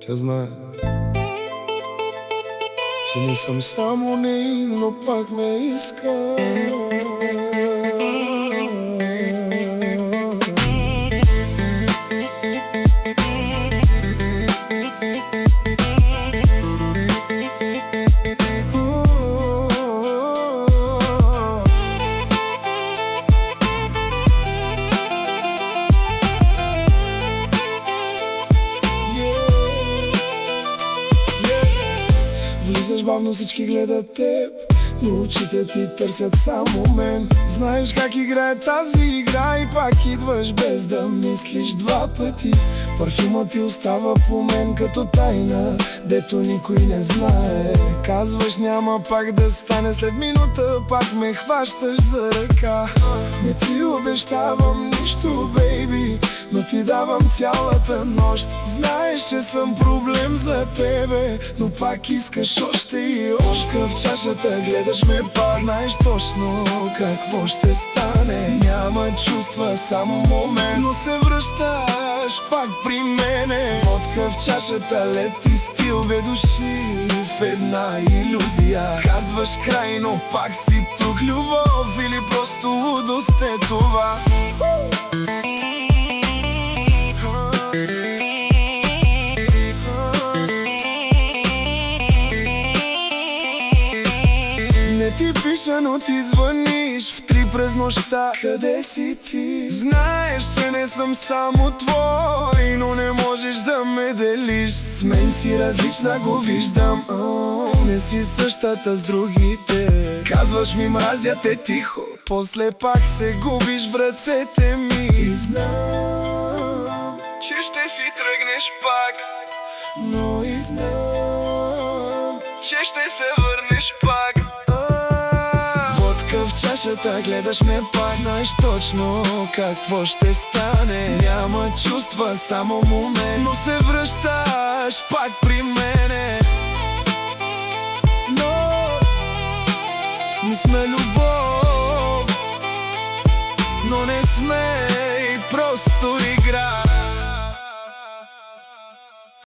Тя знае, че не съм само нейн, но пак ме иска. Влизаш бавно, всички гледат теб, но очите ти търсят само мен. Знаеш как играе тази игра и пак идваш без да мислиш два пъти. Парфюмът ти остава по мен като тайна, дето никой не знае. Казваш няма пак да стане, след минута пак ме хващаш за ръка. Не ти обещавам нищо, бейби, но ти давам цялата нощ. Знаеш, че съм проблем за тебе, но пак искаш още и още. В чашата гледаш ме пак, знаеш точно какво ще стане. Няма чувства, само момент, но се връщаш пак при мене. Водка в чашата, лети стил, две души в една илюзия. Казваш край, но пак си тук. Любов или просто лудост е това? Не ти пиша, но ти звъниш в 3 през нощта. Къде си ти? Знаеш, че не съм само твой, но не можеш да ме делиш. С мен си различна, го виждам. Не си същата с другите. Казваш ми мразя те тихо, после пак се губиш в ръцете ми. И знам, че ще си тръгнеш пак, но и знам, че ще се върнеш пак. В чашата гледаш ме пак, знаеш точно какво ще стане. Няма чувства, само момент, но се връщаш пак при мен.